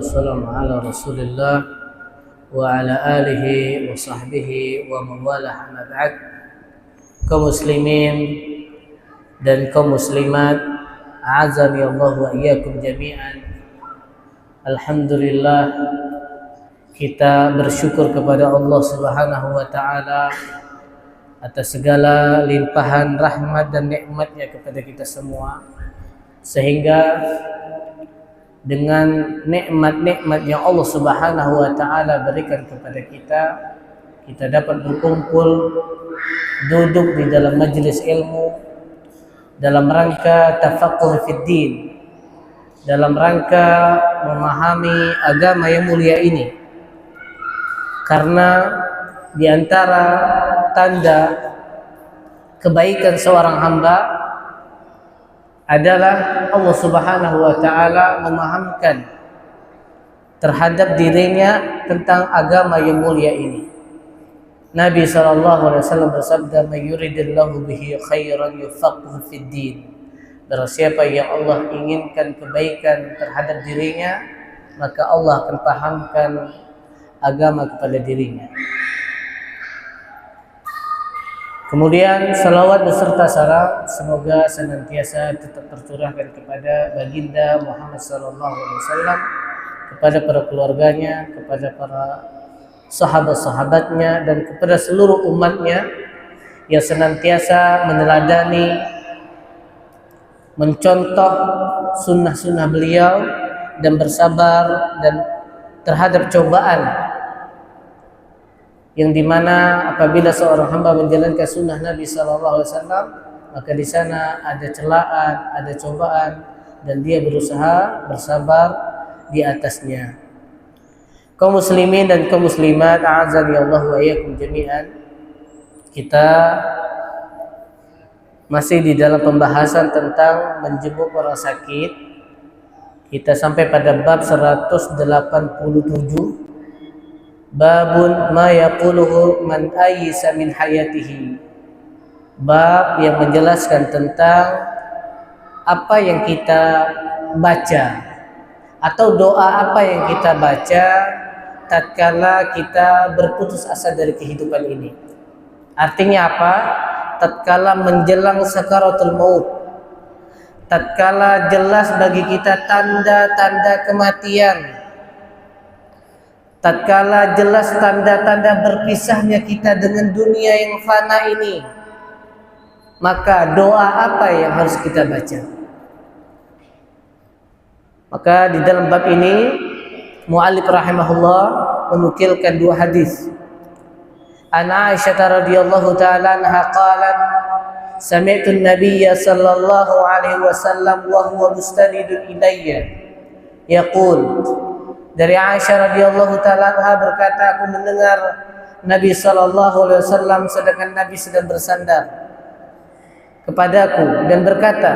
Wassalamu ala Rasulillah wa ala alihi wa sahbihi wa mawalah amma ba'd. Kaum muslimin dan kaum muslimat, a'azani Allah wa iyyakum jami'an. Alhamdulillah, kita bersyukur kepada Allah Subhanahu wa taala atas segala limpahan rahmat dan nikmatnya kepada kita semua, sehingga dengan nikmat-nikmat yang Allah Subhanahu wa taala berikan kepada kita, kita dapat berkumpul duduk di dalam majelis ilmu dalam rangka tafaqquh fid din, dalam rangka memahami agama yang mulia ini. Karena di antara tanda kebaikan seorang hamba adalah Allah Subhanahu wa taala memahamkan terhadap dirinya tentang agama yang mulia ini. Nabi sallallahu alaihi wasallam bersabda, "May yuridillahu bihi khairan yufaqqihhu fid din." Barang siapa yang Allah inginkan kebaikan terhadap dirinya, maka Allah akan pahamkan agama kepada dirinya. Kemudian salawat beserta salam semoga senantiasa tetap tercurahkan kepada baginda Muhammad sallallahu alaihi wasallam, kepada para keluarganya, kepada para sahabat-sahabatnya, dan kepada seluruh umatnya yang senantiasa meneladani, mencontoh sunnah-sunnah beliau dan bersabar dan terhadap cobaan yang dimana apabila seorang hamba menjalankan sunnah Nabi sallallahu alaihi wasallam, maka di sana ada celaan, ada cobaan, dan dia berusaha bersabar di atasnya. Kaum muslimin dan kaum muslimat, a'azani Allah wa iyyakum jami'an. Kita masih di dalam pembahasan tentang menjenguk orang sakit. Kita sampai pada bab 187. Babun ma yaquluhu man ayisa min hayatihi. Bab yang menjelaskan tentang apa yang kita baca atau doa apa yang kita baca tatkala kita berputus asa dari kehidupan ini. Artinya apa? Tatkala menjelang sakaratul maut, tatkala jelas bagi kita tanda-tanda kematian, tatkala jelas tanda-tanda berpisahnya kita dengan dunia yang fana ini, maka doa apa yang harus kita baca? Maka di dalam bab ini mu'allif rahimahullah menukilkan dua hadis. An Aisyah radhiyallahu ta'ala anha qalat, sami'tu an-nabiyya sallallahu alaihi wasallam wa huwa mustanidun ilayya yaqul. Dari Aisyah radhiyallahu ta'ala anha berkata, aku mendengar Nabi sallallahu alaihi wasallam sedangkan Nabi sedang bersandar kepadaku dan berkata,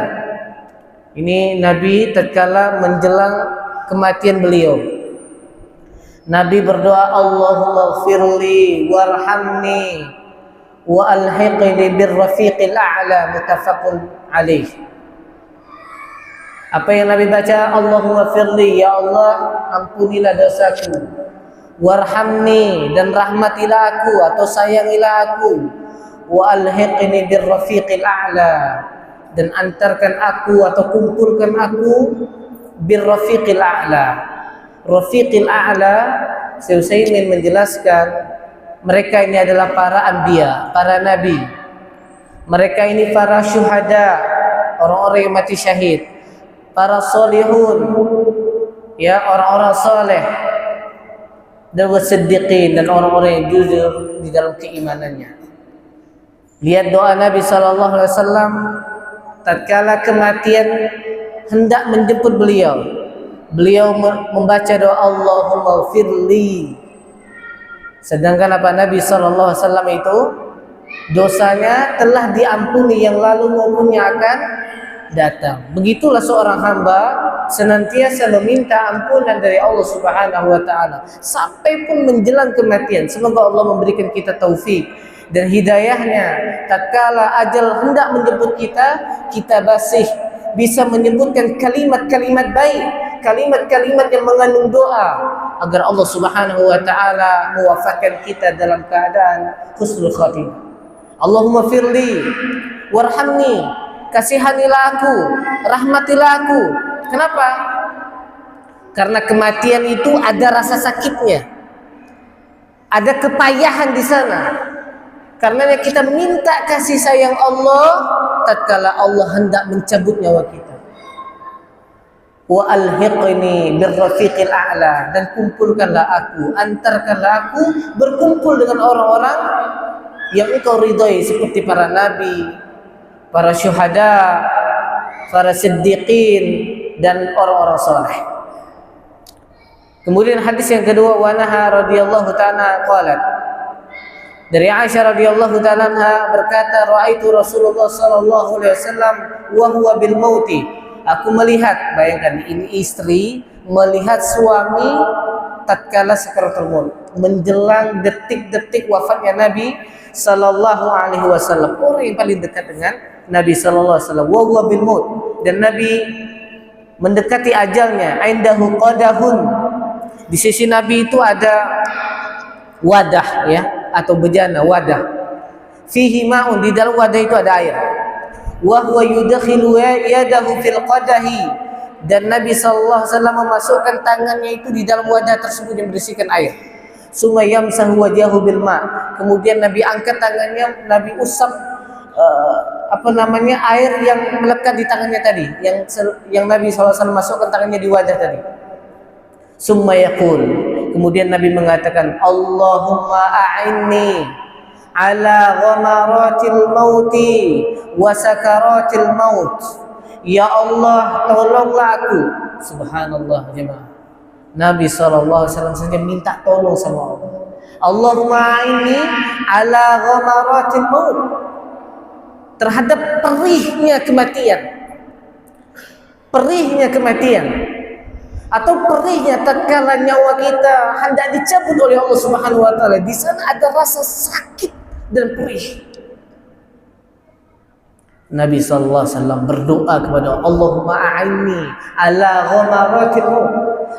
ini Nabi tatkala menjelang kematian beliau. Nabi berdoa, Allahumma ighfirli warhamni wa alhiqni birrafiqil a'la, muttafaqun alaih. Apa yang Nabi baca? Allahumma firli, ya Allah ampunilah dosaku, warhamni, dan rahmatilah aku atau sayangilah aku, wa alhiqni birrafiqil a'la, dan antarkan aku atau kumpulkan aku birrafiqil a'la. Rafiqil a'la, Syekh Utsaimin menjelaskan, mereka ini adalah para anbiya, para nabi. Mereka ini para syuhada, orang-orang yang mati syahid, para solihun, ya, orang-orang soleh, dan wasiddiqin, dan orang-orang yang jujur di dalam keimanannya. Lihat doa Nabi sallallahu alaihi wasallam tatkala kematian hendak menjemput beliau. Beliau membaca doa Allahumma firli. Sedangkan apa Nabi sallallahu alaihi wasallam itu dosanya telah diampuni yang lalu maupun yang akan datang. Begitulah seorang hamba senantiasa meminta ampunan dari Allah Subhanahu wa taala sampai pun menjelang kematian. Semoga Allah memberikan kita taufik dan hidayahnya tatkala ajal hendak menjemput kita, kita masih bisa menyebutkan kalimat-kalimat baik, kalimat-kalimat yang mengandung doa agar Allah Subhanahu wa taala mewafatkan kita dalam keadaan husnul khatimah. Allahumma firli warhamni, kasihanilah aku, rahmatilah aku. Kenapa? Karena kematian itu ada rasa sakitnya, ada kepayahan di sana. Karena kita minta kasih sayang Allah tatkala Allah hendak mencabut nyawa kita. Wa alhiqni birrafiqil a'la, dan kumpulkanlah aku, antarkanlah aku berkumpul dengan orang-orang yang engkau ridhai seperti para nabi, para syuhada, para siddiqin, dan orang-orang saleh. Kemudian hadis yang kedua, wa naha radhiyallahu ta'ala qalat, dari Aisyah radhiyallahu ta'ala anha berkata, raaitu Rasulullah sallallahu alaihi wasallam wa huwa bil mauti. Aku melihat, bayangkan ini istri melihat suami tatkala sakaratul maut, menjelang detik-detik wafatnya Nabi sallallahu alaihi wasallam, orang yang paling dekat dengan Nabi sallallahu alaihi wasallam, wa huwa bil maut, dan Nabi mendekati ajalnya. Indahu qadahun, di sisi Nabi itu ada wadah, ya, atau bejana, wadah. Fihi ma'un, di dalam wadah itu ada air. Wa huwa yudkhilu yadahu fil qadahi, dan Nabi sallallahu alaihi wasallam memasukkan tangannya itu di dalam wadah tersebut yang berisikan air. Summa yamsahu wajahu bil ma', kemudian Nabi angkat tangannya, Nabi usap air yang melekat di tangannya tadi, yang Nabi sallallahu alaihi wasallam masukkan tangannya di wadah tadi. Summa yaqul, kemudian Nabi mengatakan, Allahumma a'inni ala ghamaratil mauti wa sakaratil maut. Ya Allah, tolonglah aku. Subhanallah jemaah. Nabi sallallahu alaihi wasallam saja minta tolong sama Allah. Allahumma a'inni ala ghamaratil maut, terhadap perihnya kematian. Perihnya kematian, atau perihnya tatkala nyawa kita hendak dicabut oleh Allah Subhanahu wa taala. Di sana ada rasa sakit dan perih. Nabi sallallahu alaihi wasallam berdoa kepada Allahumma a'inni ala ghamaratil maut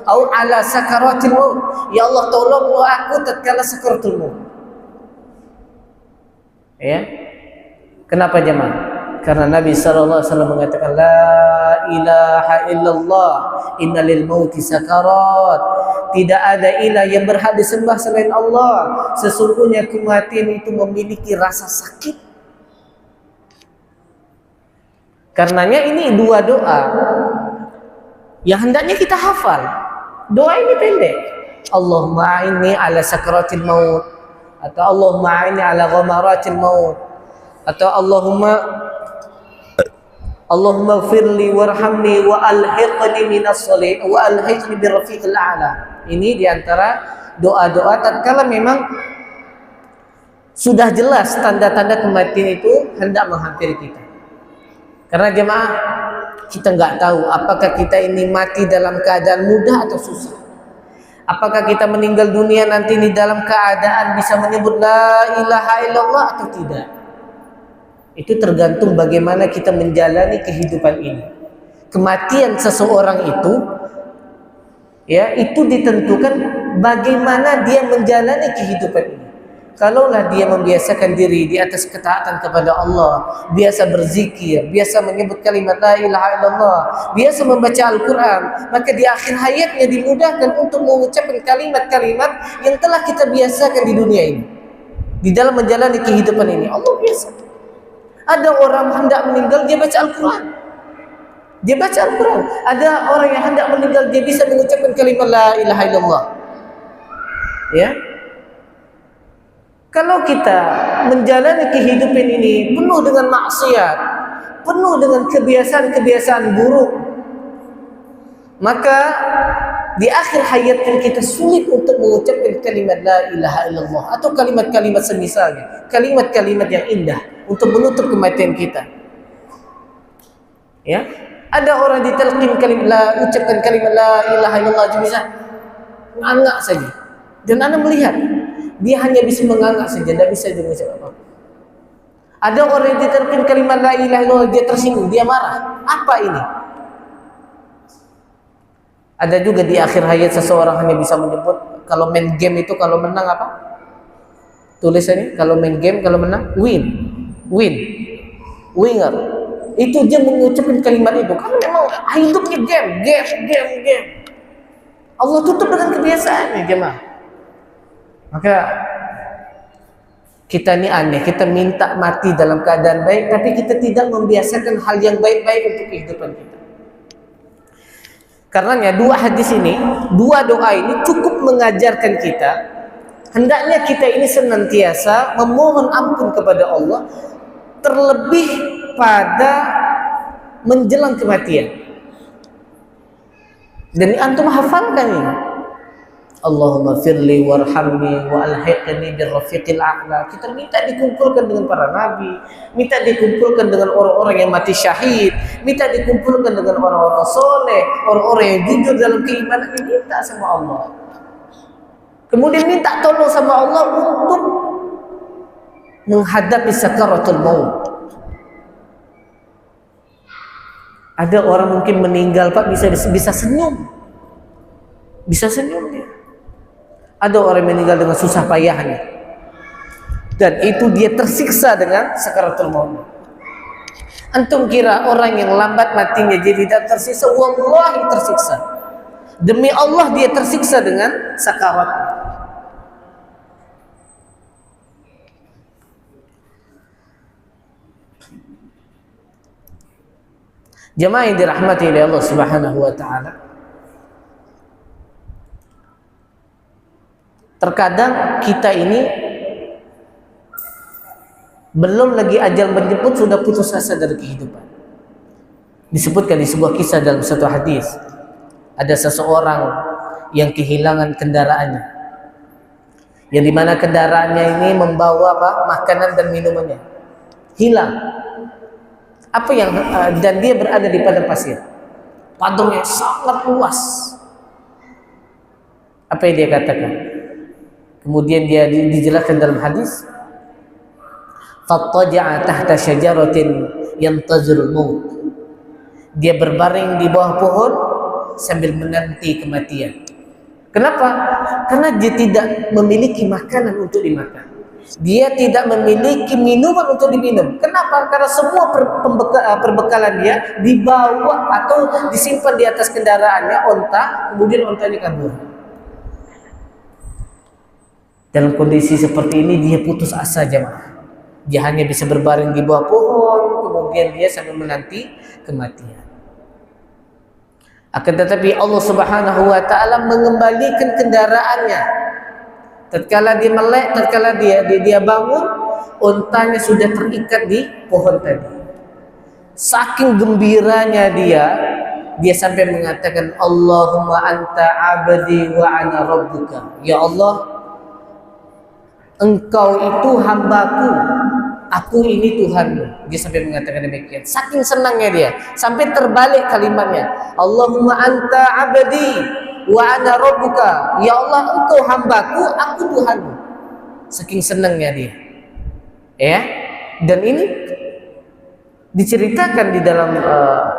atau ala sakaratil maut. Ya Allah, tolonglah aku tatkala sakaratul maut. Ya. Kenapa jemaah? Karena Nabi sallallahu alaihi wasallam mengatakan, la ilaha illallah innalil mauti sakarat. Tidak ada ilah yang berhak disembah selain Allah, sesungguhnya kematian itu memiliki rasa sakit. Karenanya ini dua doa yang hendaknya kita hafal. Doa ini pendek, Allahumma a'inni ala sakaratil maut, atau Allahumma a'inni ala ghamaratil maut, atau Allahumma firli warhamni wa alhiqni minas sholihin wa alhiqni birrafiqil a'la. Ini diantara doa-doa tatkala memang sudah jelas tanda-tanda kematian itu hendak menghampiri kita. Karena jemaah, kita nggak tahu apakah kita ini mati dalam keadaan mudah atau susah. Apakah kita meninggal dunia nanti ini dalam keadaan bisa menyebut la ilaha illallah atau tidak. Itu tergantung bagaimana kita menjalani kehidupan ini. Kematian seseorang itu, ya, itu ditentukan bagaimana dia menjalani kehidupan ini. Kalaulah dia membiasakan diri di atas ketaatan kepada Allah, biasa berzikir, biasa menyebut kalimat la ilaha illallah, biasa membaca Al-Quran, maka di akhir hayatnya dimudahkan untuk mengucapkan kalimat-kalimat yang telah kita biasakan di dunia ini, di dalam menjalani kehidupan ini. Allah biasa. Ada orang hendak meninggal, dia baca Al-Quran. Dia baca Al-Quran. Ada orang yang hendak meninggal, dia bisa mengucapkan kalimat la ilaha illallah. Ya. Kalau kita menjalani kehidupan ini penuh dengan maksiat, penuh dengan kebiasaan-kebiasaan buruk, maka di akhir hayat kita sulit untuk mengucapkan kalimat la ilaha illallah atau kalimat-kalimat semisalnya, kalimat-kalimat yang indah untuk menutup kematian kita. Ya, ada orang ditalqin ucapkan kalimat la ilaha illallah bisa ngangak saja, dan Anda melihat dia hanya bisa mengangkat saja, tidak bisa mengucap apa-apa. Ada orang yang diterapkan kalimat la ilaha illallah, dia tersinggung, dia marah. Apa ini? Ada juga di akhir hayat seseorang hanya bisa menyebut kalau main game itu kalau menang apa? Tulisannya kalau main game kalau menang win, winner. Itu dia mengucapkan kalimat itu karena memang hidupnya game. Allah tutup dengan kebiasaannya jemaah. Maka kita ini aneh, kita minta mati dalam keadaan baik, tapi kita tidak membiasakan hal yang baik-baik untuk kehidupan kita. Karenanya dua hadis ini, dua doa ini cukup mengajarkan kita, hendaknya kita ini senantiasa memohon ampun kepada Allah, terlebih pada menjelang kematian. Dan antum hafalkan ini. Allahumma firli warhamni wa alhiqni birrafiqil a'la. Kita minta dikumpulkan dengan para nabi, minta dikumpulkan dengan orang-orang yang mati syahid, minta dikumpulkan dengan orang-orang soleh, orang-orang yang jujur dalam keimanan, minta sama Allah. Kemudian minta tolong sama Allah untuk menghadapi sakaratul maut. Ada orang mungkin meninggal Pak bisa senyum. Bisa senyum dia. Ada orang meninggal dengan susah payahnya, dan itu dia tersiksa dengan sakaratul maut. Antum kira orang yang lambat matinya jadi tidak tersiksa? Wallahi tersiksa. Demi Allah dia tersiksa dengan sakarat. Jemaah yang dirahmati oleh Allah Subhanahu wa taala, terkadang kita ini belum lagi ajal menjemput sudah putus asa dari kehidupan. Disebutkan di sebuah kisah dalam satu hadis, ada seseorang yang kehilangan kendaraannya, yang dimana kendaraannya ini membawa apa? Makanan dan minumannya hilang. Apa yang dan dia berada di padang pasir, padang yang sangat luas. Apa yang dia katakan? Kemudian dia dijelaskan dalam hadis, fattaja'a tahta syajaratin yantazirul maut. Dia berbaring di bawah pohon sambil menanti kematian. Kenapa? Karena dia tidak memiliki makanan untuk dimakan. Dia tidak memiliki minuman untuk diminum. Kenapa? Karena semua perbekalan dia dibawa atau disimpan di atas kendaraannya onta, kemudian ontanya kabur. Dalam kondisi seperti ini dia putus asa jemaah. Dia hanya bisa berbaring di bawah pohon, kemudian dia sambil menanti kematian. Akan tetapi Allah Subhanahu wa taala mengembalikan kendaraannya. Tatkala dia melek, tatkala dia bangun, ontanya sudah terikat di pohon tadi. Saking gembiranya dia sampai mengatakan, Allahumma anta abdi wa ana rabbuka. Ya Allah, Engkau itu hambaku, aku ini Tuhanmu. Dia sampai mengatakan demikian. Saking senangnya dia, sampai terbalik kalimatnya. Allahumma anta abdi wa ana rabbuka. Ya Allah, Engkau hambaku, aku Tuhanmu. Saking senangnya dia. Ya. Dan ini diceritakan di dalam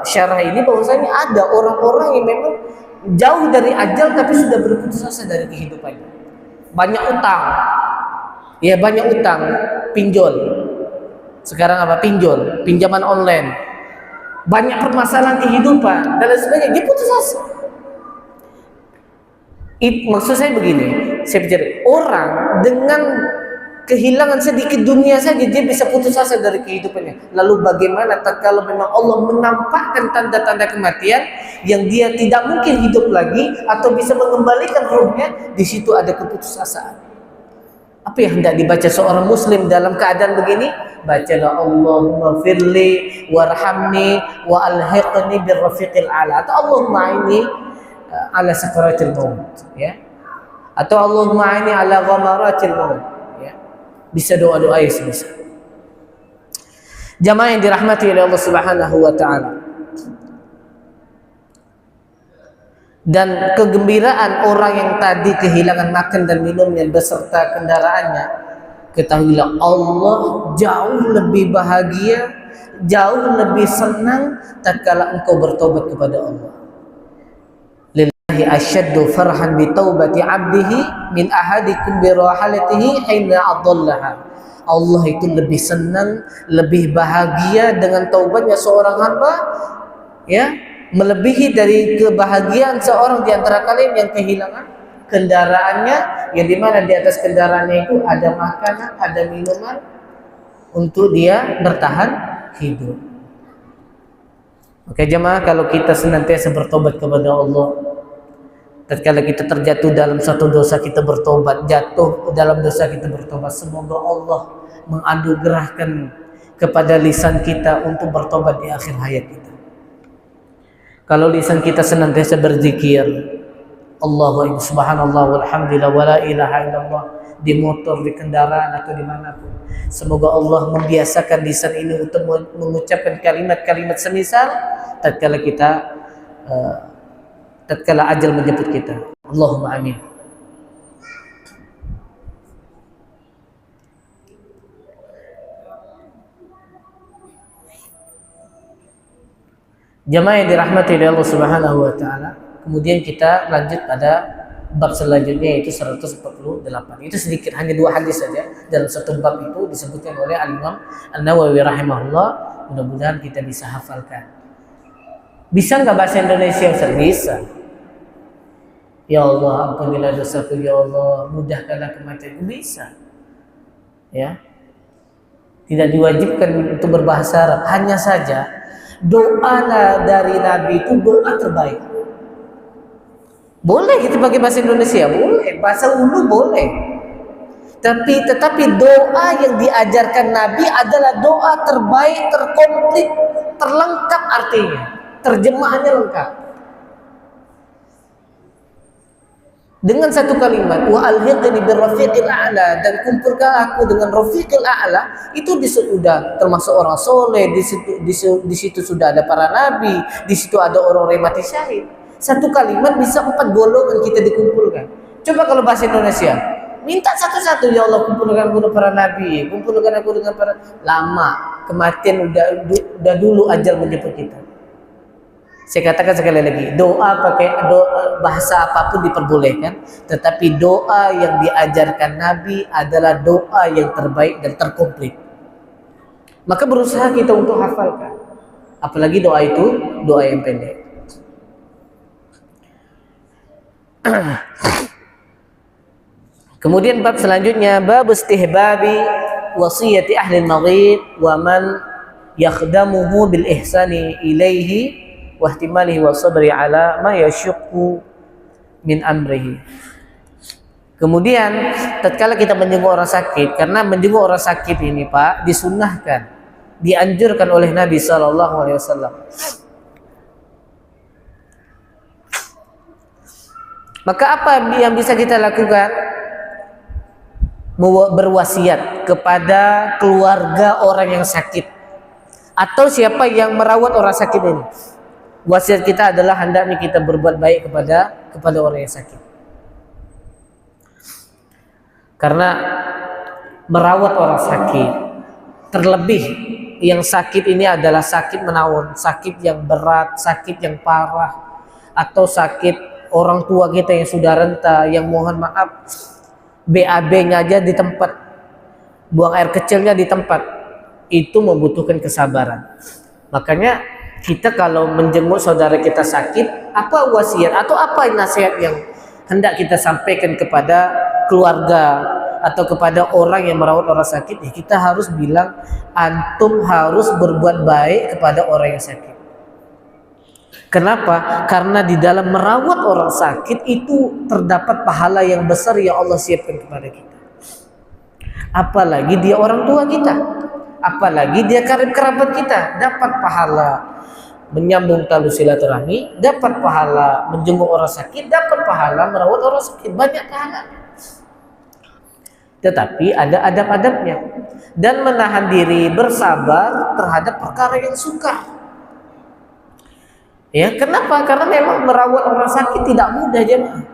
syarah ini bahwasanya ada orang-orang yang memang jauh dari ajal tapi sudah berputus asa dari kehidupannya. Banyak utang. Ya, banyak utang, pinjol. Sekarang apa? Pinjol, pinjaman online. Banyak permasalahan kehidupan dan lain sebagainya. Dia putus asa. Maksud saya begini, saya bicara orang dengan kehilangan sedikit dunia saja dia bisa putus asa dari kehidupannya. Lalu bagaimana kalau memang Allah menampakkan tanda-tanda kematian yang dia tidak mungkin hidup lagi atau bisa mengembalikan ruhnya, di situ ada keputusasaan. Apa yang hendak dibaca seorang muslim dalam keadaan begini? Bacalah Allahumma firli warhamni wa alhiqni birrafiqil a'la, atau Allahumma ini ala sakaratil maut, ya, atau Allahumma ini ala ghamaratil maut, ya. Bisa doa-doa yang sebisa. Jamaah yang dirahmati oleh Allah Subhanahu wa taala. Dan kegembiraan orang yang tadi kehilangan makan dan minumnya beserta kendaraannya, ketahuilah Allah jauh lebih bahagia, jauh lebih senang tatkala engkau bertobat kepada Allah. Lillahi asyaddu farhan bi taubati 'abdihi min ahadikum bi rahalatihi hina adallaha. Allah itu lebih senang, lebih bahagia dengan taubatnya seorang hamba, ya, melebihi dari kebahagiaan seorang di antara kalian yang kehilangan kendaraannya, yang dimana di atas kendaraannya itu ada makanan, ada minuman untuk dia bertahan hidup. Oke jemaah, kalau kita senantiasa bertobat kepada Allah, tatkala kita terjatuh dalam satu dosa kita bertobat, jatuh dalam dosa kita bertobat, semoga Allah menganugerahkan kepada lisan kita untuk bertobat di akhir hayat kita. Kalau lisan kita senantiasa berzikir, Allahu subhanallah walhamdulillah wala ilaha illallah, di motor, di kendaraan atau dimanapun, semoga Allah membiasakan lisan ini untuk mengucapkan kalimat-kalimat semisal tatkala kita tatkala ajal menjemput kita. Allahumma amin. Jamaah yang dirahmati oleh Allah Subhanahu wa taala, kemudian kita lanjut pada bab selanjutnya, yaitu 148. Itu sedikit, hanya 2 hadis saja dalam satu bab itu disebutkan oleh Al-Imam An-Nawawi rahimahullah. Mudah-mudahan kita bisa hafalkan. Bisa nggak bahasa Indonesia? Bisa. Ya Allah, ampunilah dosaku, ya Allah, mudahkanlah kematianku. Bisa. Ya. Tidak diwajibkan untuk berbahasa Arab, hanya saja doa dari Nabi itu doa terbaik. Boleh kita pakai bahasa Indonesia, boleh, bahasa ulu boleh. Tetapi doa yang diajarkan Nabi adalah doa terbaik, terkomplit, terlengkap artinya, terjemahannya lengkap. Dengan satu kalimat, wa alhiqni birrafiqil a'la, dan kumpulkan aku dengan rafiqil a'la, itu sudah termasuk orang soleh, di situ sudah ada para nabi, di situ ada orang mati syahid. Satu kalimat bisa 4 golongan kita dikumpulkan. Coba kalau bahasa Indonesia, minta satu-satu, ya Allah kumpulkan aku dengan para nabi, kumpulkan aku dengan para lama, kematian udah dulu ajal menjemput kita. Saya katakan sekali lagi, doa pakai bahasa apapun diperbolehkan, tetapi doa yang diajarkan Nabi adalah doa yang terbaik dan terkomplit. Maka berusaha kita untuk hafalkan. Apalagi doa itu doa yang pendek. Kemudian bab selanjutnya, bab istihbabi wasiyati ahli al-maghib wa man yakhdamuhu bil ihsani ilaihi wa ihtimalihi wa sabri ala ma yashuqqu min amrihi. Kemudian tatkala kita menjenguk orang sakit, karena menjenguk orang sakit ini Pak disunnahkan, dianjurkan oleh Nabi sallallahu alaihi wasallam. Maka apa yang bisa kita lakukan? Berwasiat kepada keluarga orang yang sakit atau siapa yang merawat orang sakit ini. Wasiat kita adalah hendaknya kita berbuat baik kepada orang yang sakit. Karena merawat orang sakit, terlebih yang sakit ini adalah sakit menahun, sakit yang berat, sakit yang parah, atau sakit orang tua kita yang sudah renta, yang mohon maaf BAB-nya aja di tempat, buang air kecilnya di tempat, itu membutuhkan kesabaran. Makanya kita kalau menjenguk saudara kita sakit, apa wasiat atau apa nasihat yang hendak kita sampaikan kepada keluarga atau kepada orang yang merawat orang sakit, ya kita harus bilang, antum harus berbuat baik kepada orang yang sakit. Kenapa? Karena di dalam merawat orang sakit itu terdapat pahala yang besar yang Allah siapkan kepada kita. Apalagi dia orang tua kita, apalagi dia karib kerabat kita, dapat pahala menyambung tali silaturahmi, dapat pahala menjenguk orang sakit, dapat pahala merawat orang sakit, banyak pahalanya. Tetapi ada adab-adabnya, dan menahan diri, bersabar terhadap perkara yang sukar. Ya, kenapa? Karena memang merawat orang sakit tidak mudah, jemaah.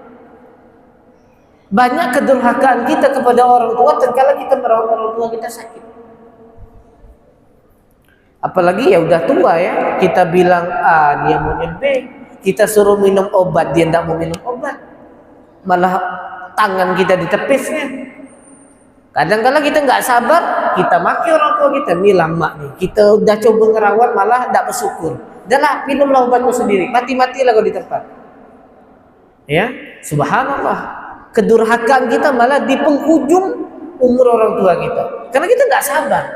Banyak kedurhakaan kita kepada orang tua tatkala kita merawat orang tua kita sakit. Apalagi ya udah tua ya, kita bilang A, dia mau B, kita suruh minum obat, dia tidak mau minum obat, malah tangan kita ditepisnya. Kadang-kadang kita nggak sabar, kita maki orang tua kita, nih lama nih, kita udah coba ngerawat malah tidak bersyukur. Udahlah, minumlah obatmu sendiri, mati-matilah kau di tempat. Ya, subhanallah, kedurhakaan kita malah di penghujung umur orang tua kita, karena kita nggak sabar.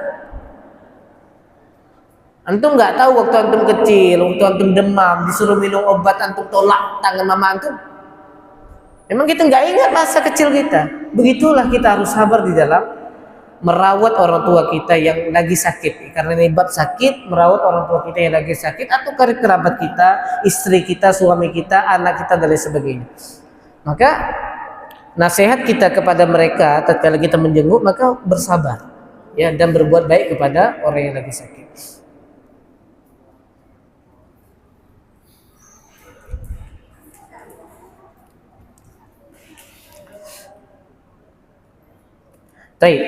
Antum nggak tahu waktu antum kecil, waktu antum demam, disuruh minum obat, antum tolak tangan mama antum. Memang kita nggak ingat masa kecil kita. Begitulah kita harus sabar di dalam merawat orang tua kita yang lagi sakit. Karena ini bab sakit, merawat orang tua kita yang lagi sakit, atau kerabat kita, istri kita, suami kita, anak kita, dan lain sebagainya. Maka nasihat kita kepada mereka tatkala kita menjenguk, maka bersabar ya, dan berbuat baik kepada orang yang lagi sakit. Baik.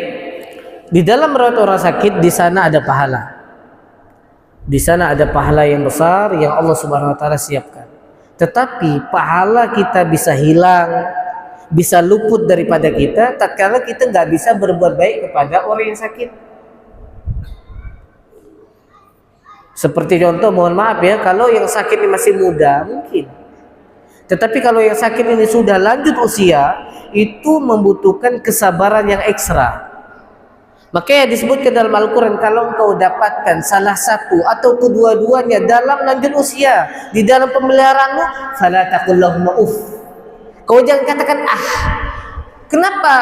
Di dalam merawat orang sakit, di sana ada pahala. Di sana ada pahala yang besar yang Allah Subhanahu wa taala siapkan. Tetapi pahala kita bisa hilang, bisa luput daripada kita tatkala kita nggak bisa berbuat baik kepada orang yang sakit. Seperti contoh, mohon maaf ya, kalau yang sakit ini masih muda mungkin. Tetapi kalau yang sakit ini sudah lanjut usia, itu membutuhkan kesabaran yang ekstra. Makanya disebutkan dalam Al-Quran, kalau engkau dapatkan salah satu atau kedua-duanya dalam lanjut usia, di dalam pemeliharaanmu, fala taqul lahum uff. Kau jangan katakan ah. Kenapa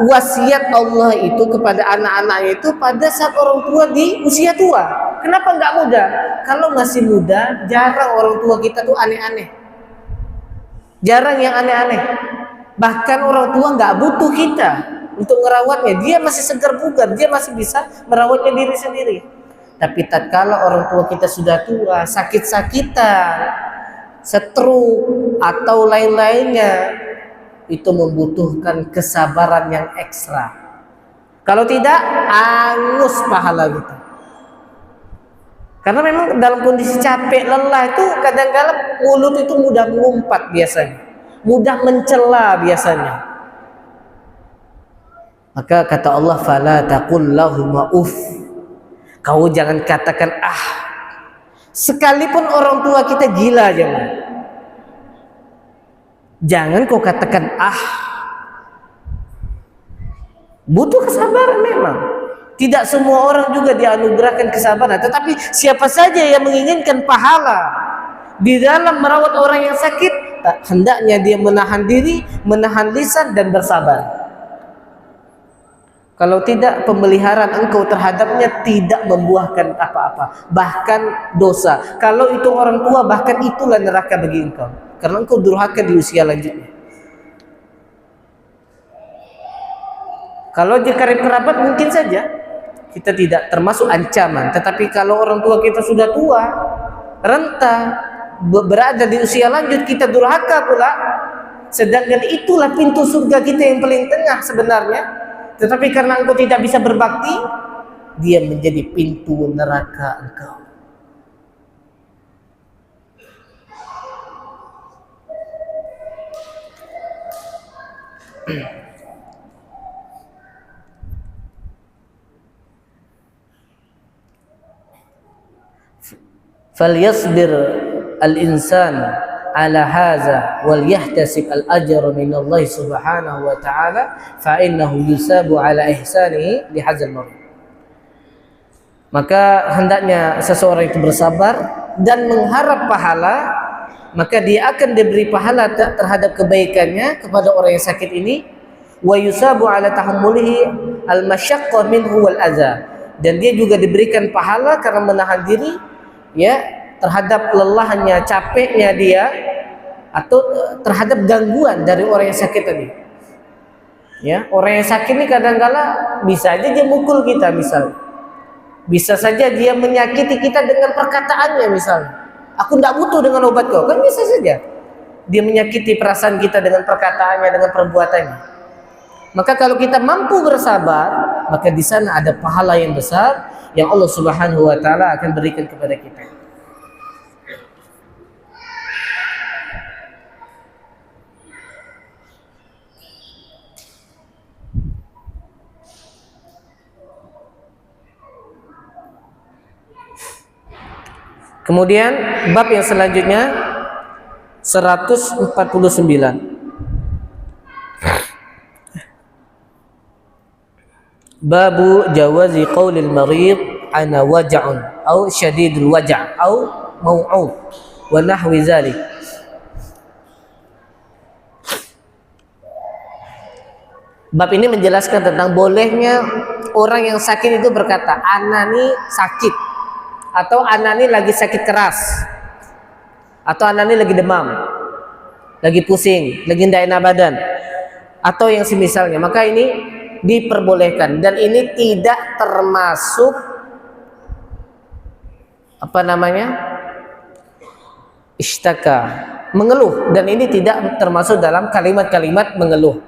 wasiat Allah itu kepada anak-anaknya itu pada saat orang tua di usia tua? Kenapa nggak muda? Kalau masih muda, jarang orang tua kita tuh aneh-aneh. Jarang yang aneh-aneh. Bahkan orang tua nggak butuh kita untuk merawatnya. Dia masih segar bugar, dia masih bisa merawatnya diri sendiri. Tapi tatkala orang tua kita sudah tua, sakit-sakitan, stroke atau lain-lainnya, itu membutuhkan kesabaran yang ekstra. Kalau tidak, angus pahala kita. Karena memang dalam kondisi capek, lelah itu kadang-kadang mulut itu mudah mengumpat biasanya, mudah mencela biasanya. Maka kata Allah, fala taqul lahum uff. Kau jangan katakan ah. Sekalipun orang tua kita gila, jangan kau katakan ah. Butuh kesabaran memang. Tidak semua orang juga dianugerahkan kesabaran, tetapi siapa saja yang menginginkan pahala di dalam merawat orang yang sakit, hendaknya dia menahan diri, menahan lisan, dan bersabar. Kalau tidak, pemeliharaan engkau terhadapnya tidak membuahkan apa-apa, bahkan dosa. Kalau itu orang tua, bahkan itulah neraka bagi engkau, karena engkau durhaka di usia lanjutnya. Kalau dia karib kerabat mungkin saja kita tidak termasuk ancaman, tetapi kalau orang tua kita sudah tua, renta, berada di usia lanjut, kita durhaka pula, sedangkan itulah pintu surga kita yang paling tengah sebenarnya, tetapi karena engkau tidak bisa berbakti, dia menjadi pintu neraka engkau. Falyasbir al-insan ala hadza wal yahtasib al-ajra min Allah subhanahu wa ta'ala fa innahu yusabu ala ihsanihi li hadzal maut. Maka hendaknya seseorang itu bersabar dan mengharap pahala, maka dia akan diberi pahala terhadap kebaikannya kepada orang yang sakit ini, wa yusabu ala tahammulihi al-masyaqqah minhu wal adza, dan dia juga diberikan pahala karena menahan diri ya terhadap lelahnya, capeknya dia, atau terhadap gangguan dari orang yang sakit tadi. Ya, orang yang sakit ini kadang-kala bisa aja dia mukul kita misalnya. Bisa saja dia menyakiti kita dengan perkataannya misalnya. Aku tidak butuh dengan obat kau, kan bisa saja. dia menyakiti perasaan kita dengan perkataannya, dengan perbuatannya. Maka kalau kita mampu bersabar, maka di sana ada pahala yang besar yang Allah Subhanahu wa taala akan berikan kepada kita. Kemudian bab yang selanjutnya 149. Babu jawazi qaulil marid ana waja'un au syadidul waja' au mau'ud wa nahwi zalik. Bab ini menjelaskan tentang bolehnya orang yang sakit itu berkata, "Ana nih sakit," atau "Ana nih lagi sakit keras," atau "Ana nih lagi demam, lagi pusing, lagi tidak enak badan," atau yang semisalnya. Maka ini diperbolehkan dan ini tidak termasuk ishtaka, mengeluh, dan ini tidak termasuk dalam kalimat-kalimat mengeluh.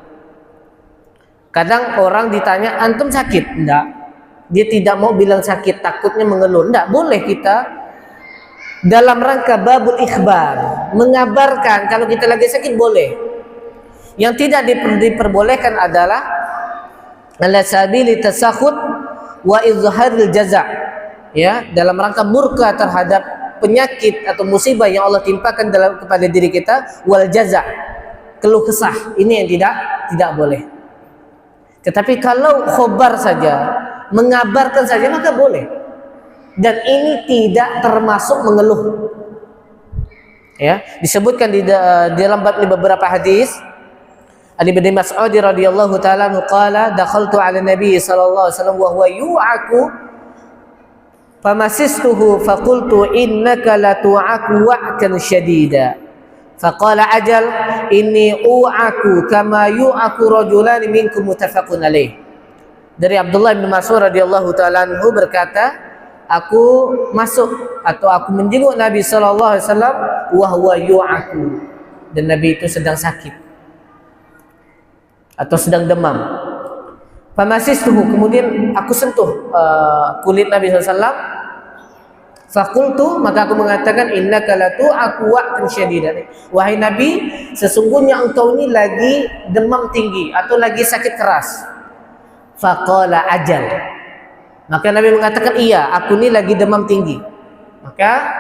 Kadang orang ditanya, "Antum sakit?" Enggak. Dia tidak mau bilang sakit, takutnya mengeluh. Enggak, boleh kita dalam rangka babul ikhbar, mengabarkan kalau kita lagi sakit boleh. Yang tidak diperbolehkan adalah ala sabili tasakhut wa izharil jaza', ya, dalam rangka murka terhadap penyakit atau musibah yang Allah timpakan kepada diri kita, wal jaza', keluh kesah. Ini yang tidak boleh. Tetapi kalau khobar saja, mengabarkan saja, maka boleh. Dan ini tidak termasuk mengeluh. Ya, disebutkan di dalam bab ini beberapa hadis. Ali bin Mas'ud radhiyallahu taala qala dakhaltu 'ala Nabi sallallahu alaihi wasallam wa huwa yu'aku famasistuhu faqultu innaka la tu'aku wa'kan syadida. Faqala ajal inni u'aku kama yu'aku rajulan minkum muttafaqun alaih. Dari Abdullah bin Mas'ud radhiyallahu taala anhu berkata, aku masuk atau aku menjenguk Nabi sallallahu alaihi wasallam wa huwa yu'aku, dan Nabi itu sedang sakit atau sedang demam. Famasistuhu, kemudian aku sentuh kulit Nabi sallallahu alaihi wasallam. Fakultu, maka aku mengatakan, innaka latu aku wa'kan syadidan. Wahai Nabi, sesungguhnya engkau ini lagi demam tinggi atau lagi sakit keras. Faqala ajal, maka Nabi mengatakan, iya, aku ini lagi demam tinggi. Maka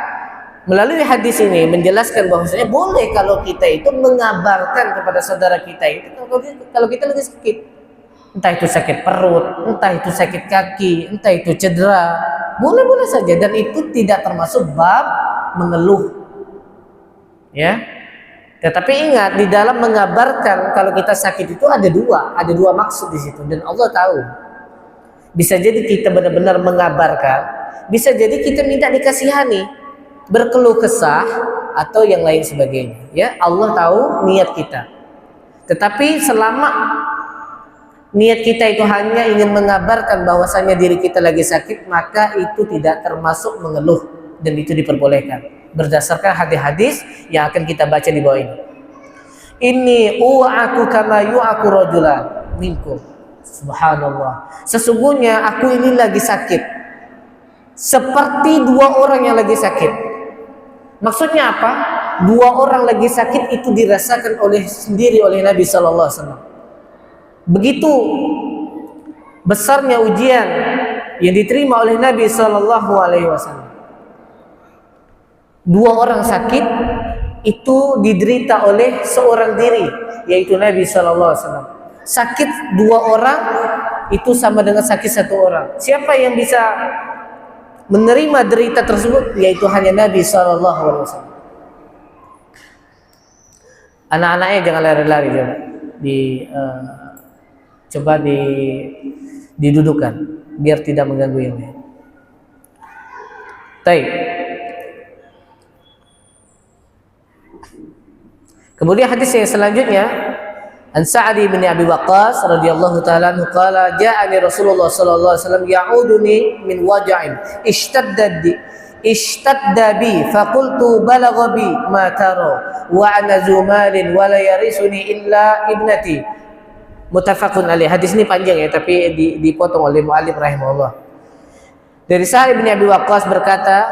melalui hadis ini menjelaskan bahwasanya boleh kalau kita itu mengabarkan kepada saudara kita itu kalau kita lagi sakit. Entah itu sakit perut, entah itu sakit kaki, entah itu cedera, boleh-boleh saja, dan itu tidak termasuk bab mengeluh. Ya. Tetapi ingat, di dalam mengabarkan kalau kita sakit itu ada dua maksud di situ, dan Allah tahu. Bisa jadi kita benar-benar mengabarkan, bisa jadi kita minta dikasihani, berkeluh kesah atau yang lain sebagainya. Ya, Allah tahu niat kita. Tetapi selama niat kita itu hanya ingin mengabarkan bahwasanya diri kita lagi sakit, maka itu tidak termasuk mengeluh, dan itu diperbolehkan berdasarkan hadis-hadis yang akan kita baca di bawah ini. Inni u'aku kama yu'aku rajulan minkum. Subhanallah. Sesungguhnya aku ini lagi sakit seperti dua orang yang lagi sakit. Maksudnya apa? Dua orang lagi sakit itu dirasakan sendiri oleh Nabi sallallahu alaihi wasallam. Begitu besarnya ujian yang diterima oleh Nabi sallallahu alaihi wasallam. Dua orang sakit itu diderita oleh seorang diri, yaitu Nabi sallallahu alaihi wasallam. Sakit dua orang itu sama dengan sakit satu orang. Siapa yang bisa menerima derita tersebut? Yaitu hanya Nabi sallallahu alaihi wasallam. Anak-anaknya jangan lari-lari, coba didudukan biar tidak mengganggu yang lain. Baik. Kemudian hadis yang selanjutnya, an Sa'd bin Abi Waqqas radhiyallahu taala anhu qala ja'ani Rasulullah sallallahu alaihi wasallam ya'uduni min waja'in ishtadda bi faqultu balagha bi ma tara wa ana zumalin wa la yarisuni illa ibnati. Muttafaqun alaih. Hadis ini panjang ya, tapi dipotong oleh muallif rahimahullah. Dari Sa'ad bin Abi Waqqas berkata,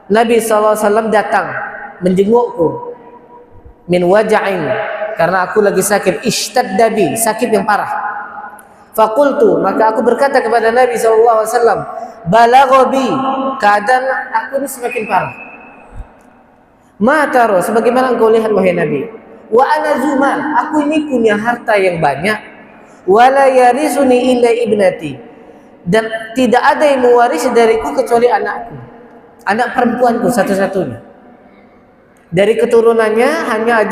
Nabi SAW datang menjengukku min waja'in, karena aku lagi sakit, ishtadda bi, sakit yang parah. Fakultu, maka aku berkata kepada Nabi SAW, balagha bi, keadaan aku ini semakin parah. Ma taro, sebagaimana engkau lihat wahai Nabi. Wa ana zumal, aku ini punya harta yang banyak. Wala yarisuni illa ibnati, dan tidak ada yang mewarisi dariku kecuali anakku, anak perempuanku satu-satunya. Dari keturunannya hanya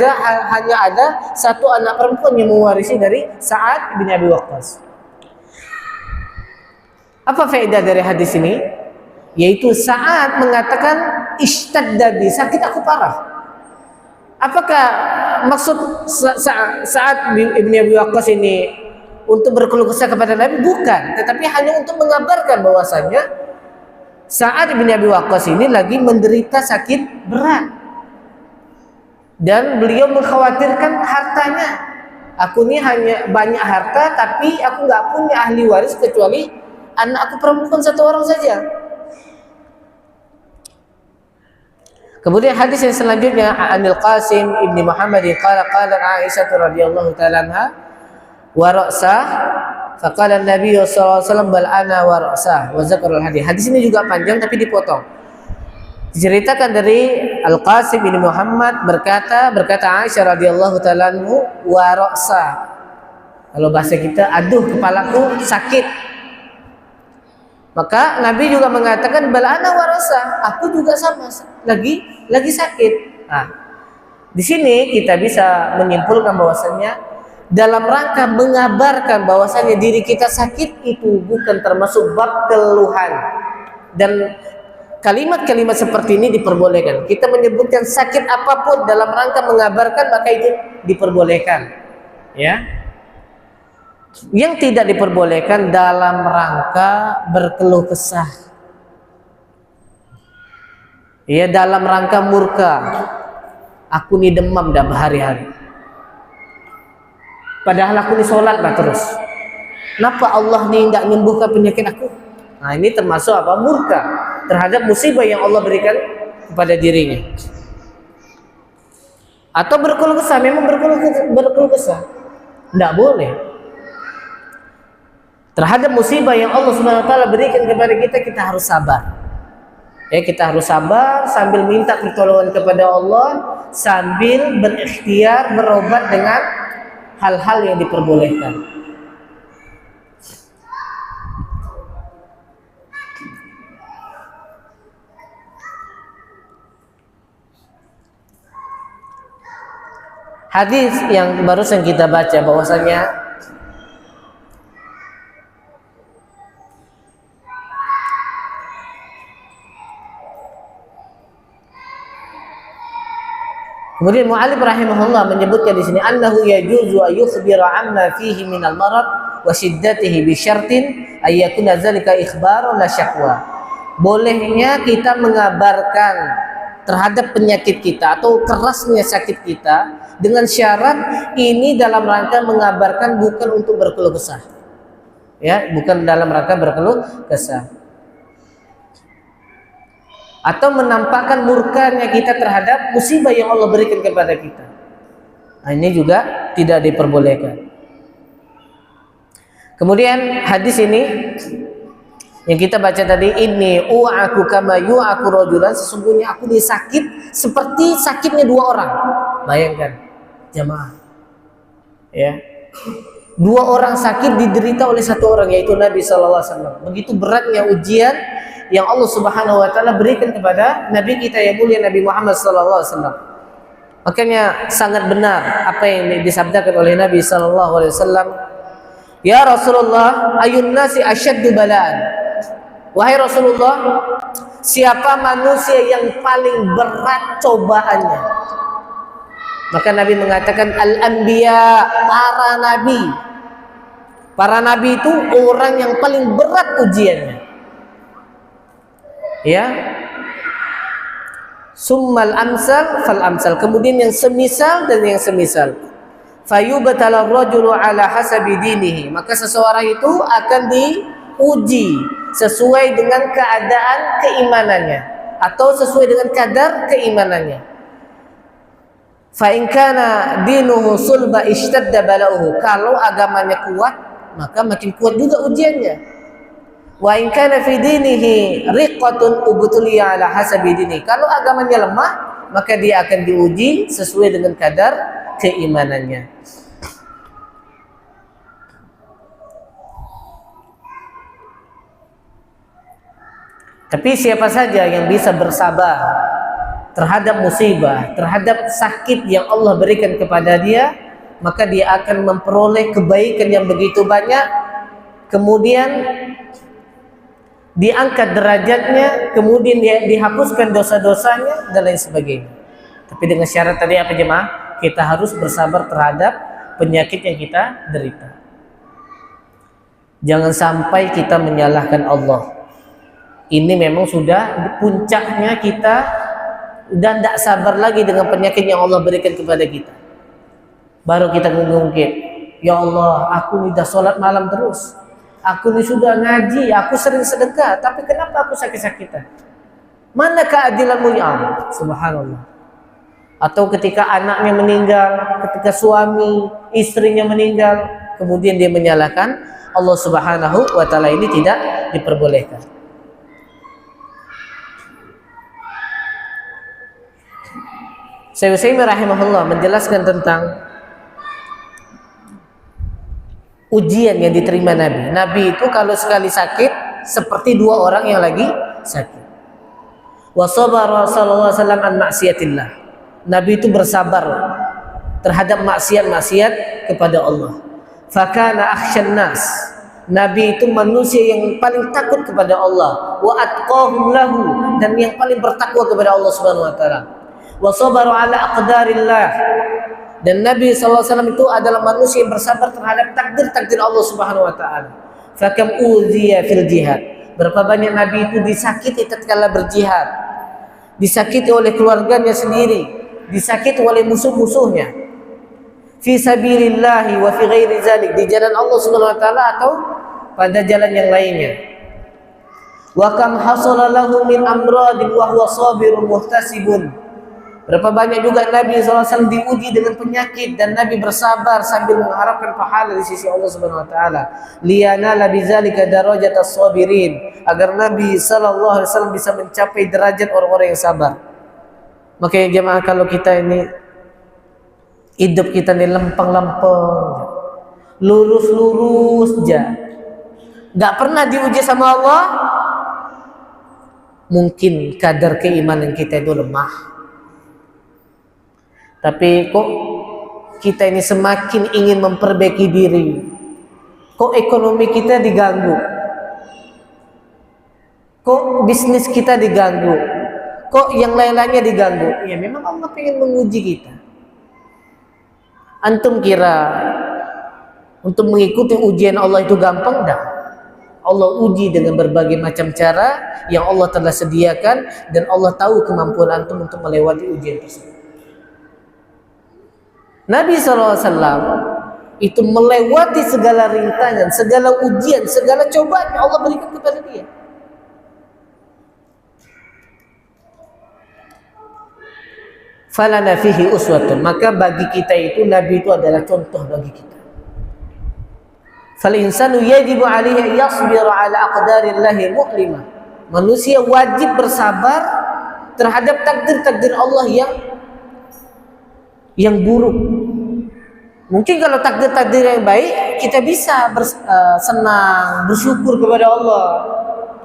ada satu anak perempuan yang mewarisi dari Sa'ad bin Abi Waqqas. Apa faedah dari hadis ini? Yaitu Sa'ad mengatakan ishtadda bi, sakit aku parah. Apakah maksud Sa'ad bin Abi Waqqas ini untuk berkeluh kesah kepada Nabi? Bukan, tetapi hanya untuk mengabarkan bahwasanya Sa'ad bin Abi Waqqas ini lagi menderita sakit berat dan beliau mengkhawatirkan hartanya. Aku ini hanya banyak harta, tapi aku nggak punya ahli waris kecuali anak aku perempuan satu orang saja. Kemudian hadis yang selanjutnya, Anil Qasim ibni Muhammad qala Aisyah radhiyallahu taala anha wa ra'sah, faqala Nabi sallallahu alaihi wasallam bal ana wa ra'sah wa zakarul hadis. Hadis ini juga panjang tapi dipotong. Diceritakan dari Al Qasim bin Muhammad berkata Aisyah radhiyallahu taala anhu wa ra'sah. Kalau bahasa kita, aduh kepalaku sakit. Maka Nabi juga mengatakan bal ana wa ra'sah, aku juga sama lagi sakit. Nah, di sini kita bisa menyimpulkan bahwasanya dalam rangka mengabarkan bahwasanya diri kita sakit itu bukan termasuk bab keluhan, dan kalimat-kalimat seperti ini diperbolehkan. Kita menyebutkan sakit apapun dalam rangka mengabarkan, maka itu diperbolehkan. Ya. Yang tidak diperbolehkan dalam rangka berkeluh kesah. Ya, dalam rangka murka. Aku nih demam dah berhari-hari. Padahal aku nih sholat lah terus. Kenapa Allah nih tidak menyembuhkan penyakit aku? Nah, ini termasuk apa? Murka terhadap musibah yang Allah berikan kepada dirinya. Atau berkeluh kesah, memang berkeluh kesah. Tidak boleh. Terhadap musibah yang Allah Subhanahu wa taala berikan kepada kita, kita harus sabar. Ya, kita harus sabar sambil minta pertolongan kepada Allah, sambil berikhtiar berobat dengan hal-hal yang diperbolehkan. Hadis yang barusan kita baca bahwasanya kemudian mu'allif rahimahullah menyebutkan di sini annahu yajuzu ayyukhbira amma fihi minal marad wa shiddatihi bi syartin ay yakuna zalika ikhbaran la syakwa. Bolehnya kita mengabarkan terhadap penyakit kita atau kerasnya sakit kita dengan syarat ini dalam rangka mengabarkan, bukan untuk berkeluh kesah. Ya, bukan dalam rangka berkeluh kesah. Atau menampakkan murkanya kita terhadap musibah yang Allah berikan kepada kita. Nah, ini juga tidak diperbolehkan. Kemudian hadis ini yang kita baca tadi, inni u'aku kama yu'aku rajulan, sesungguhnya aku disakit seperti sakitnya dua orang. Bayangkan jamaah, ya, dua orang sakit diderita oleh satu orang, yaitu Nabi SAW. Begitu beratnya ujian yang Allah Subhanahu wa taala berikan kepada Nabi kita yang mulia Nabi Muhammad sallallahu alaihi wasallam. Makanya sangat benar apa yang disabdakan oleh Nabi sallallahu alaihi wasallam, "Ya Rasulullah, ayun nasi asyaddu bala'an." Wahai Rasulullah, siapa manusia yang paling berat cobaannya? Maka Nabi mengatakan al-anbiya, para nabi. Para nabi itu orang yang paling berat ujiannya. Ya, Summal amsal fal amsal. Kemudian yang semisal dan yang semisal. Fayubtala ar-rajulu ala hasabi dinihi. Maka seseorang itu akan diuji sesuai dengan keadaan keimanannya atau sesuai dengan kadar keimanannya. Fa in kana dinuhu sulba ishtadda bala'uhu. Kalau agamanya kuat, maka makin kuat juga ujiannya. Wa in kana fi dinihi riqqatun ubtuliya ala hasabi dini. Kalau agamanya lemah, maka dia akan diuji sesuai dengan kadar keimanannya. Tapi siapa saja yang bisa bersabar terhadap musibah, terhadap sakit yang Allah berikan kepada dia, maka dia akan memperoleh kebaikan yang begitu banyak, kemudian diangkat derajatnya, kemudian dihapuskan dosa-dosanya dan lain sebagainya. Tapi dengan syarat tadi apa jemaah? Kita harus bersabar terhadap penyakit yang kita derita. Jangan sampai kita menyalahkan Allah. Ini memang sudah puncaknya, kita udah tidak sabar lagi dengan penyakit yang Allah berikan kepada kita. Baru kita mengungkit, ya Allah, aku sudah sholat malam terus, aku ini sudah ngaji, aku sering sedekah, tapi kenapa aku sakit-sakitan? Mana keadilanmu ya Allah? Subhanallah. Atau ketika anaknya meninggal, ketika suami, istrinya meninggal, kemudian dia menyalahkan Allah Subhanahu wa ta'ala, ini tidak diperbolehkan. Syekh Utsaimin rahimahullah menjelaskan tentang ujian yang diterima Nabi. Nabi itu kalau sekali sakit seperti dua orang yang lagi sakit. Wa sabara sallallahu alaihi wasallam an maksiatillah. Nabi itu bersabar terhadap maksiat-maksiat kepada Allah. Fakana akhsyan nas. Nabi itu manusia yang paling takut kepada Allah, wa atqahum lahu, dan yang paling bertakwa kepada Allah Subhanahu wa taala. Wa sabaru ala aqdarillah. Dan Nabi SAW itu adalah manusia yang bersabar terhadap takdir-takdir Allah Subhanahu wa taala. Fakam uziya fil jihad. Berapa banyak Nabi itu disakiti tatkala berjihad. Disakiti oleh keluarganya sendiri, disakiti oleh musuh-musuhnya. Fi sabilillah wa fi ghairi zalik, di jalan Allah Subhanahu wa taala atau pada jalan yang lainnya. Wa kam hasala lahu min amradin wa huwa sabirun muhtasibun. Berapa banyak juga Nabi SAW diuji dengan penyakit dan Nabi bersabar sambil mengharapkan pahala di sisi Allah Subhanahu wa taala. Liyanala bizalika darajatas sabirin, agar Nabi SAW bisa mencapai derajat orang-orang yang sabar. Makanya jemaah, kalau kita ini hidup kita ini lempeng-lempeng, lurus-lurus aja, nggak pernah diuji sama Allah, mungkin kadar keimanan kita itu lemah. Tapi kok kita ini semakin ingin memperbaiki diri, kok ekonomi kita diganggu, kok bisnis kita diganggu, kok yang lain-lainnya diganggu. Ya memang Allah ingin menguji kita. Antum kira untuk mengikuti ujian Allah itu gampang? Dah. Allah uji dengan berbagai macam cara yang Allah telah sediakan, dan Allah tahu kemampuan antum untuk melewati ujian tersebut. Nabi SAW itu melewati segala rintangan, segala ujian, segala cobaan yang Allah berikan kepada dia. Falana fihi uswatun, maka bagi kita itu Nabi itu adalah contoh bagi kita. Fal insanu yajibu alaihi yasbir ala aqdarillahi mu'limah. Manusia wajib bersabar terhadap takdir-takdir Allah yang buruk. Mungkin kalau takdir-takdir yang baik kita bisa senang, bersyukur kepada Allah.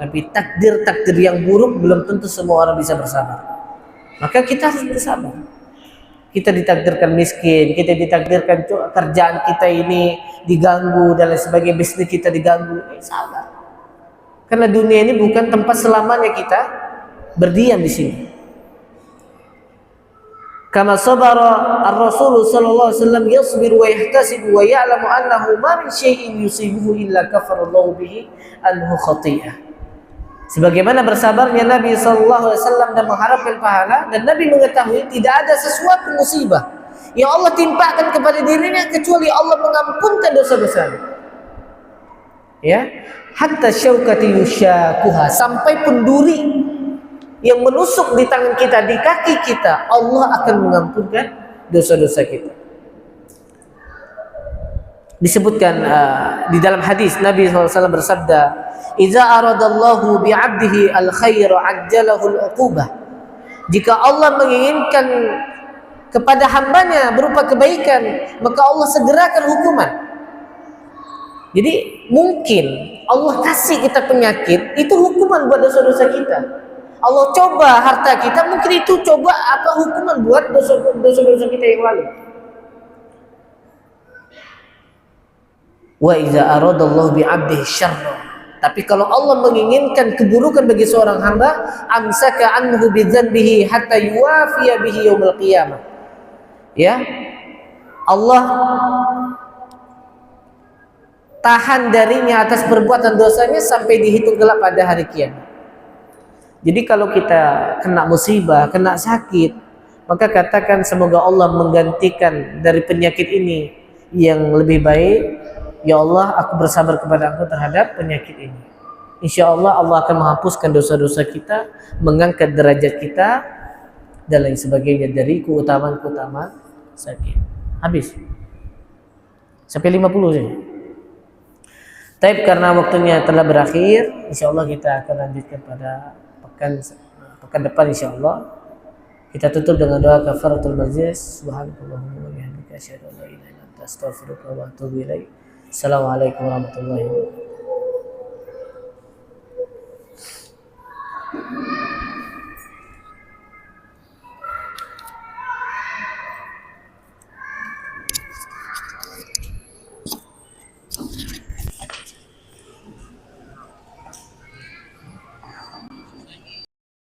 Tapi takdir-takdir yang buruk belum tentu semua orang bisa bersabar. Maka kita harus bersabar. Kita ditakdirkan miskin, kita ditakdirkan kerjaan kita ini diganggu dan lain sebagainya, bisnis kita diganggu. Sabar. Karena dunia ini bukan tempat selamanya kita berdiam di sini. Kama sabara ar-rasul sallallahu alaihi wasallam yasbiru wa yahtasibu wa ya'lamu annahu ma min syai'in yusibuhu illa kafara Allah bihi anhu khati'ah. Sebagaimana bersabarnya Nabi SAW dan mengharapkan pahala, dan Nabi mengetahui tidak ada sesuatu musibah yang Allah timpakan kepada dirinya kecuali Allah mengampunkan dosa-dosanya. Ya, hatta syaukati yusyakuha, sampai pun duri yang menusuk di tangan kita, di kaki kita, Allah akan mengampunkan dosa-dosa kita. Disebutkan di dalam hadis Nabi SAW bersabda, "Idza aradallahu bi'abdihi al-khaira ajjalahu al-uqubah." Jika Allah menginginkan kepada hambanya berupa kebaikan, maka Allah segerakan hukuman. Jadi mungkin Allah kasih kita penyakit, itu hukuman buat dosa-dosa kita. Allah coba harta kita, mungkin itu coba hukuman buat dosa-dosa kita yang lalu. Wa iza aradallahu bi'abdihi syarra. Tapi kalau Allah menginginkan keburukan bagi seorang hamba, amsaka anhu bidzanbihi hatta yuwafiya bihi yaumil qiyamah. Ya. Allah tahan darinya atas perbuatan dosanya sampai dihitung gelap pada hari kiamat. Jadi kalau kita kena musibah, kena sakit, maka katakan semoga Allah menggantikan dari penyakit ini yang lebih baik. Ya Allah, aku bersabar kepada Engkau terhadap penyakit ini. Insya Allah Allah akan menghapuskan dosa-dosa kita, mengangkat derajat kita, dan lain sebagainya dari keutamaan-keutamaan sakit. Habis. Sampai 50 saja. Tapi karena waktunya telah berakhir, insya Allah kita akan lanjutkan pada pekan depan insya Allah. Kita tutup dengan doa kafaratul majlis. Subhanallahumma wa bihamdika asyhadu an la ilaha illa anta astaghfiruka wa atubu ilaik. Assalamualaikum warahmatullahi wabarakatuh.